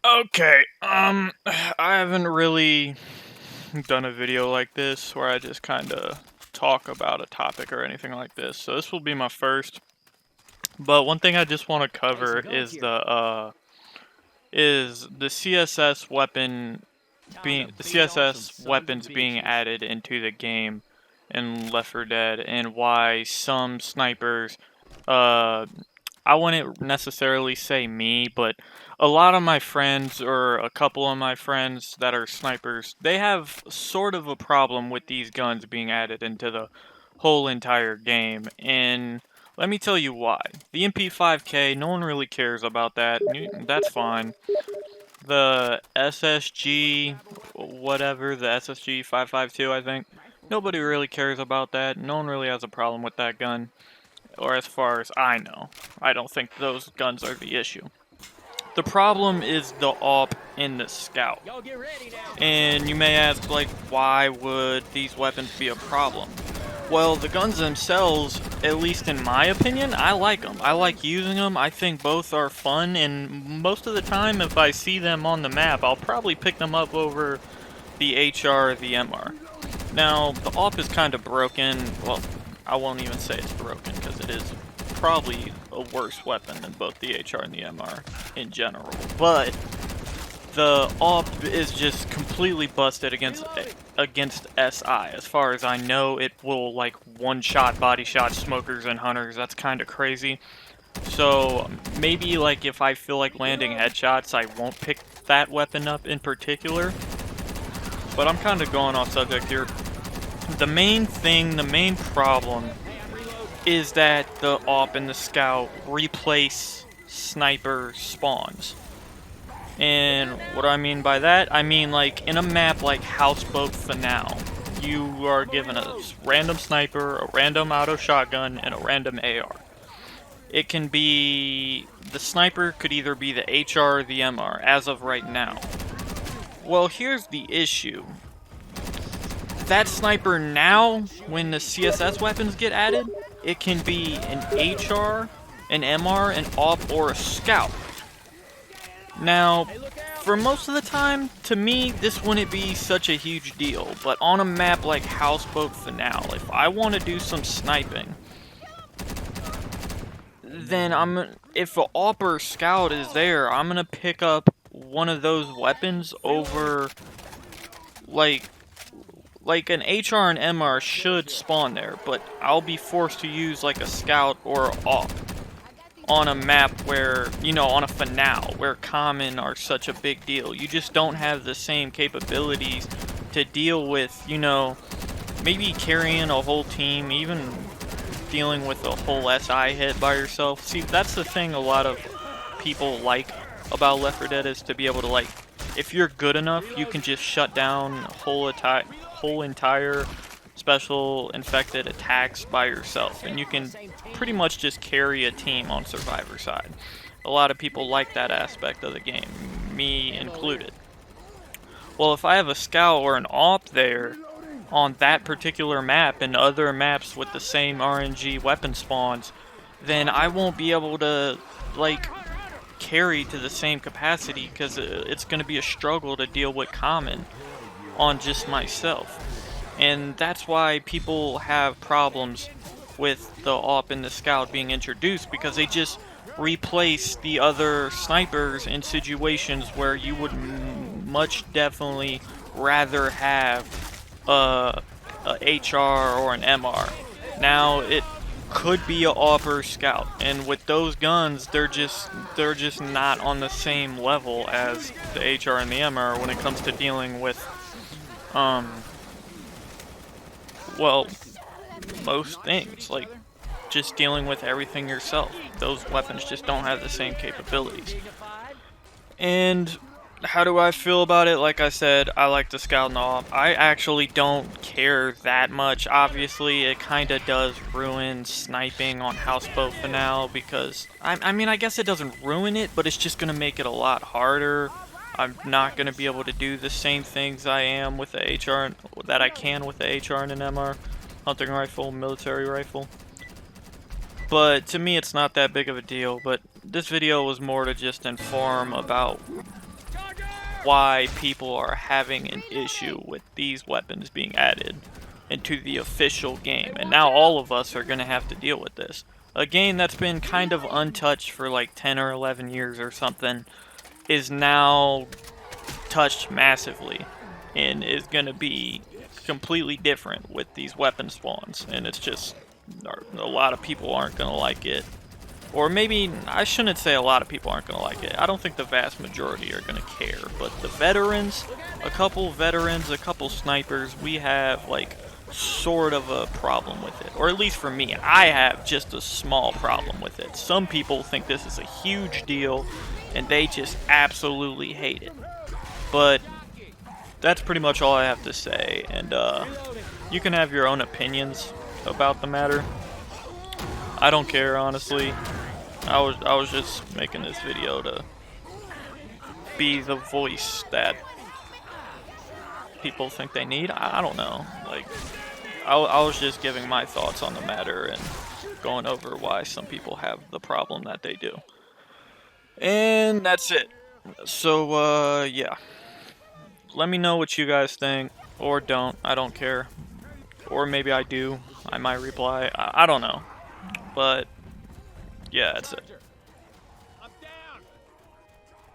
Okay, I haven't really done a video like this where I just kind of talk about a topic or anything like this, so this will be my first. But one thing I just want to cover is the CSS weapons being added into the game in Left 4 Dead, and why some snipers, uh, I wouldn't necessarily say me, but a lot of my friends, or a couple of my friends that are snipers, they have sort of a problem with these guns being added into the whole entire game. And let me tell you why. The MP5K, no one really cares about that. That's fine. The SSG, whatever, the SSG 552, I think. Nobody really cares about that. No one really has a problem with that gun. Or as far as I know. I don't think those guns are the issue. The problem is the AWP and the Scout. And you may ask, like, why would these weapons be a problem? Well, the guns themselves, at least in my opinion, I like them. I like using them. I think both are fun, and most of the time, if I see them on the map, I'll probably pick them up over the HR or the MR. Now, the AWP is kind of broken. Well, I won't even say it's broken, because it is probably a worse weapon than both the HR and the MR in general. But the AWP is just completely busted against SI. As far as I know, it will like one-shot, body shot smokers and hunters. That's kind of crazy. So maybe like if I feel like landing headshots, I won't pick that weapon up in particular. But I'm kind of going off subject here. The main problem is that the AWP and the Scout replace sniper spawns. And what do I mean by that? I mean, like, in a map like Houseboat Finale, you are given a random sniper, a random auto shotgun, and a random AR. It can be... the sniper could either be the HR or the MR, as of right now. Well, here's the issue. That sniper now, when the CSS weapons get added, it can be an HR, an MR, an AWP, or a Scout. Now, for most of the time, to me, this wouldn't be such a huge deal, but on a map like Houseboat Finale, if I want to do some sniping, then if an AWP or Scout is there, I'm gonna pick up one of those weapons over, like an HR and MR should spawn there, but I'll be forced to use like a Scout or an AWP on a map where, on a finale, where common are such a big deal. You just don't have the same capabilities to deal with, maybe carrying a whole team, even dealing with a whole SI hit by yourself. See, that's the thing a lot of people like about Left 4 Dead, is to be able to, like, if you're good enough, you can just shut down whole entire special infected attacks by yourself, and you can pretty much just carry a team on Survivor side. A lot of people like that aspect of the game, me included. Well, if I have a Scout or an AWP there on that particular map and other maps with the same RNG weapon spawns, then I won't be able to, like, carry to the same capacity, because it's going to be a struggle to deal with common on just myself. And that's why people have problems with the AWP and the Scout being introduced, because they just replace the other snipers in situations where you would much definitely rather have a HR or an MR. Now, it could be a AWP or Scout, and with those guns, they're just not on the same level as the HR and the MR when it comes to dealing with well, most things, like just dealing with everything yourself. Those weapons just don't have the same capabilities. And how do I feel about it? Like I said, I like the Scout and the AWP. I actually don't care that much. Obviously, it kind of does ruin sniping on Houseboat Finale, because, I mean, I guess it doesn't ruin it, but it's just going to make it a lot harder. I'm not going to be able to do the same things I am with the HR, that I can with the HR and an MR. Hunting rifle, military rifle. But to me, it's not that big of a deal. But this video was more to just inform about why people are having an issue with these weapons being added into the official game. And now all of us are going to have to deal with this. A game that's been kind of untouched for like 10 or 11 years or something is now touched massively and is going to be completely different with these weapon spawns. And it's just, a lot of people aren't going to like it. Or maybe, I shouldn't say a lot of people aren't going to like it. I don't think the vast majority are going to care. But the veterans, a couple snipers, we have like sort of a problem with it. Or at least for me, I have just a small problem with it. Some people think this is a huge deal and they just absolutely hate it. But that's pretty much all I have to say. And you can have your own opinions about the matter. I don't care, honestly. I was just making this video to be the voice that people think they need. I don't know. Like, I was just giving my thoughts on the matter and going over why some people have the problem that they do. And that's it. So, yeah. Let me know what you guys think, or don't. I don't care. Or maybe I do. I might reply. I don't know. But, yeah, that's it.